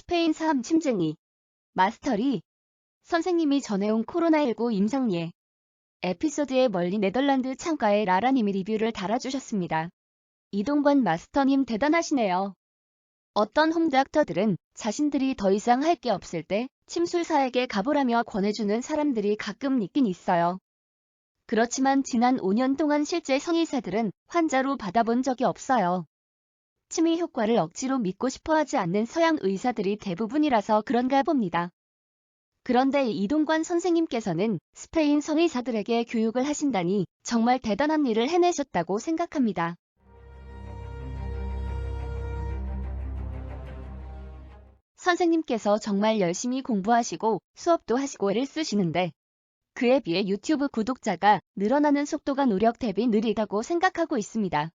스페인 사암 침쟁이 마스터리 선생님이 전해온 코로나19 임상 예 에피소드에 멀리 네덜란드 창가에 라라님이 리뷰를 달아주셨습니다. 이동관 마스터님 대단하시네요. 어떤 홈닥터들은 자신들이 더 이상 할 게 없을 때 침술사에게 가보라며 권해주는 사람들이 가끔 있긴 있어요. 그렇지만 지난 5년 동안 실제 성의사들은 환자로 받아본 적이 없어요. 침의 효과를 억지로 믿고 싶어하지 않는 서양 의사들이 대부분이라서 그런가 봅니다. 그런데 이동관 선생님께서는 스페인 성의사들에게 교육을 하신다니 정말 대단한 일을 해내셨다고 생각합니다. 선생님께서 정말 열심히 공부하시고 수업도 하시고 애를 쓰시는데 그에 비해 유튜브 구독자가 늘어나는 속도가 노력 대비 느리다고 생각하고 있습니다.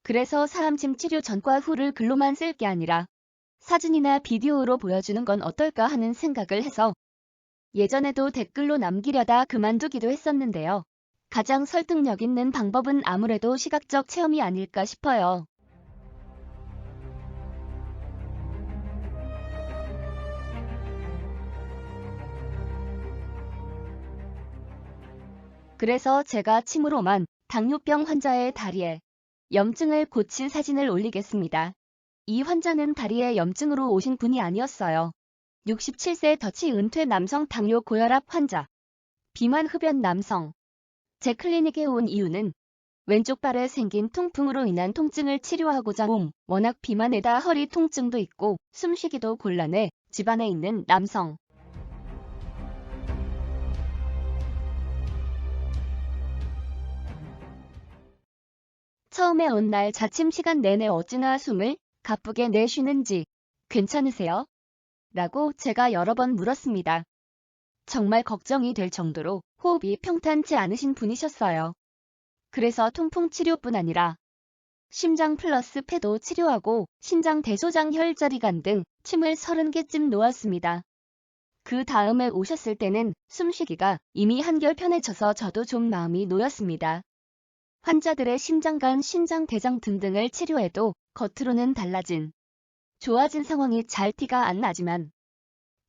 그래서 사암침 치료 전과 후를 글로만 쓸 게 아니라 사진이나 비디오로 보여주는 건 어떨까 하는 생각을 해서 예전에도 댓글로 남기려다 그만두기도 했었는데요. 가장 설득력 있는 방법은 아무래도 시각적 체험이 아닐까 싶어요. 그래서 제가 침으로만 당뇨병 환자의 다리에 염증을 고친 사진을 올리겠습니다. 이 환자는 다리에 염증으로 오신 분이 아니었어요. 67세 더치 은퇴 남성 당뇨 고혈압 환자. 비만 흡연 남성. 제 클리닉에 온 이유는 왼쪽 발에 생긴 통풍으로 인한 통증을 치료하고자 워낙 비만에다 허리 통증도 있고 숨쉬기도 곤란해 집안에 있는 남성. 처음에 온 날 자침 시간 내내 어찌나 숨을 가쁘게 내쉬는지 괜찮으세요? 라고 제가 여러 번 물었습니다. 정말 걱정이 될 정도로 호흡이 평탄치 않으신 분이셨어요. 그래서 통풍 치료뿐 아니라 심장 플러스 폐도 치료하고 신장 대소장 혈자리관 등 침을 30개쯤 놓았습니다. 그 다음에 오셨을 때는 숨쉬기가 이미 한결 편해져서 저도 좀 마음이 놓였습니다. 환자들의 심장관, 신장, 대장 등등을 치료해도 겉으로는 좋아진 상황이 잘 티가 안 나지만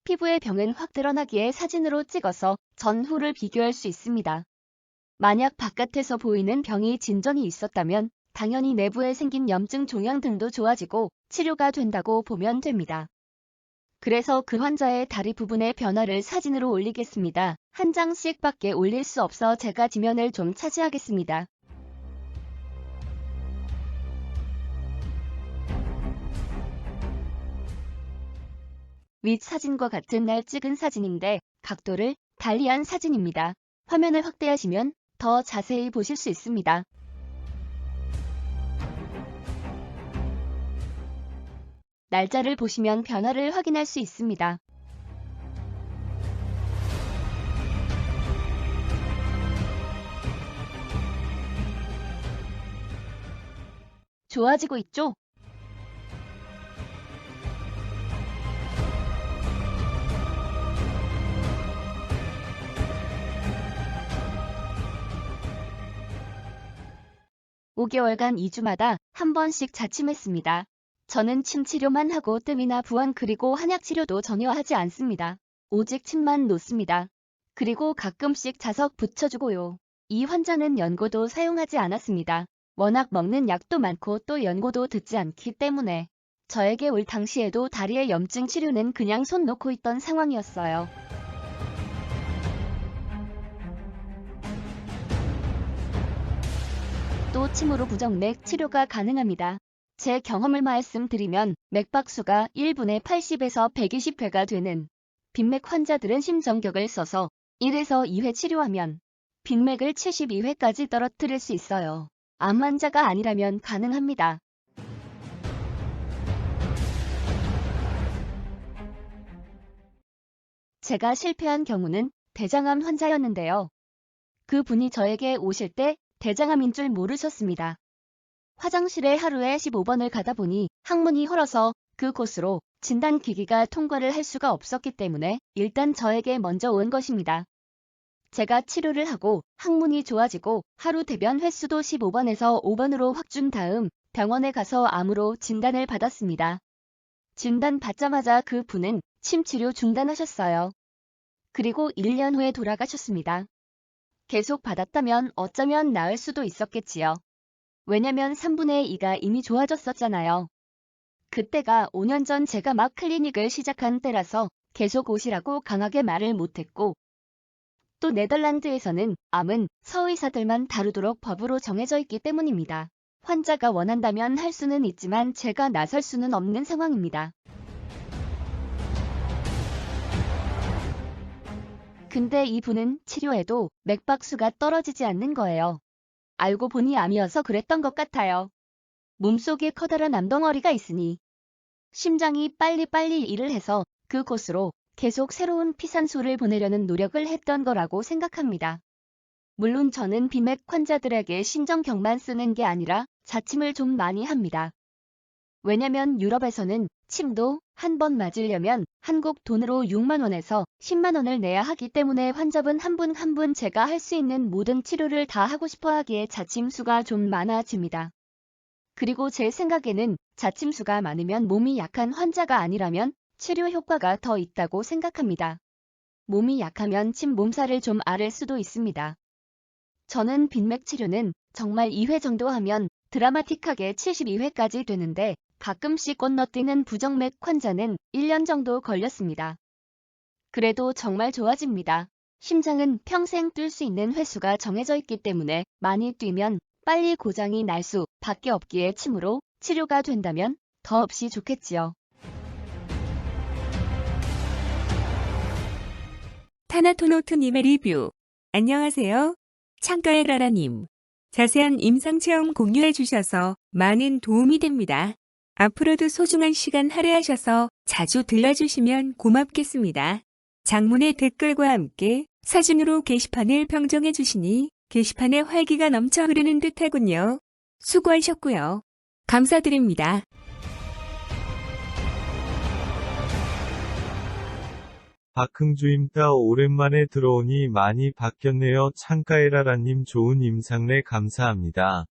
피부의 병은 확 드러나기에 사진으로 찍어서 전후를 비교할 수 있습니다. 만약 바깥에서 보이는 병이 진전이 있었다면 당연히 내부에 생긴 염증 종양 등도 좋아지고 치료가 된다고 보면 됩니다. 그래서 그 환자의 다리 부분의 변화를 사진으로 올리겠습니다. 한 장씩 밖에 올릴 수 없어 제가 지면을 좀 차지하겠습니다. 윗 사진과 같은 날 찍은 사진인데 각도를 달리한 사진입니다. 화면을 확대하시면 더 자세히 보실 수 있습니다. 날짜를 보시면 변화를 확인할 수 있습니다. 좋아지고 있죠? (5개월간) 2주마다 한 번씩 자침했습니다. 저는 침 치료만 하고 뜸이나 부원 그리고 한약 치료도 전혀 하지 않습니다. 오직 침만 놓습니다. 그리고 가끔씩 자석 붙여주고요. 이 환자는 연고도 사용하지 않았습니다. 워낙 먹는 약도 많고 또 연고도 듣지 않기 때문에 저에게 올 당시에도 다리의 염증 치료는 그냥 손 놓고 있던 상황이었어요. 또 침으로 부정맥 치료가 가능합니다. 제 경험을 말씀드리면 맥박수가 1분에 80에서 120회가 되는 빈맥 환자들은 심정격을 써서 1에서 2회 치료하면 빈맥을 72회까지 떨어뜨릴 수 있어요. 암 환자가 아니라면 가능합니다. 제가 실패한 경우는 대장암 환자였는데요. 그 분이 저에게 오실 때 대장암인 줄 모르셨습니다. 화장실에 하루에 15번을 가다 보니 항문이 헐어서 그 곳으로 진단기기가 통과를 할 수가 없었기 때문에 일단 저에게 먼저 온 것입니다. 제가 치료를 하고 항문이 좋아지고 하루 대변 횟수도 15번에서 5번으로 확 준 다음 병원에 가서 암으로 진단을 받았습니다. 진단 받자마자 그 분은 침 치료 중단하셨어요. 그리고 1년 후에 돌아가셨습니다. 계속 받았다면 어쩌면 나을 수도 있었겠지요. 왜냐면 3분의 2가 이미 좋아졌었잖아요. 그때가 5년 전 제가 막 클리닉을 시작한 때라서 계속 오시라고 강하게 말을 못했고, 또 네덜란드에서는 암은 서의사들만 다루도록 법으로 정해져 있기 때문입니다. 환자가 원한다면 할 수는 있지만 제가 나설 수는 없는 상황입니다. 근데 이분은 치료해도 맥박수가 떨어지지 않는 거예요. 알고 보니 암이어서 그랬던 것 같아요. 몸속에 커다란 암덩어리가 있으니 심장이 빨리빨리 일을 해서 그 곳으로 계속 새로운 피산소를 보내려는 노력을 했던 거라고 생각합니다. 물론 저는 비맥 환자들에게 신정경만 쓰는 게 아니라 자침을 좀 많이 합니다. 왜냐면 유럽에서는 침도 한 번 맞으려면 한국 돈으로 6만 원에서 10만 원을 내야 하기 때문에 환자분 한 분 한 분 제가 할 수 있는 모든 치료를 다 하고 싶어 하기에 자침수가 좀 많아집니다. 그리고 제 생각에는 자침수가 많으면 몸이 약한 환자가 아니라면 치료 효과가 더 있다고 생각합니다. 몸이 약하면 침 몸살을 좀 앓을 수도 있습니다. 저는 빈맥 치료는 정말 2회 정도 하면 드라마틱하게 72회까지 되는데 가끔씩 건너뛰는 부정맥 환자는 1년 정도 걸렸습니다. 그래도 정말 좋아집니다. 심장은 평생 뛸 수 있는 횟수가 정해져 있기 때문에 많이 뛰면 빨리 고장이 날 수 밖에 없기에 침으로 치료가 된다면 더 없이 좋겠지요. 타나토노트님의 리뷰. 안녕하세요. 창가의 라라님. 자세한 임상체험 공유해 주셔서 많은 도움이 됩니다. 앞으로도 소중한 시간 할애하셔서 자주 들러주시면 고맙겠습니다. 장문의 댓글과 함께 사진으로 게시판을 평정해 주시니 게시판에 활기가 넘쳐 흐르는 듯하군요. 수고하셨고요. 감사드립니다. 박흥주임따 오랜만에 들어오니 많이 바뀌었네요. 창가에라라님 좋은 임상래 감사합니다.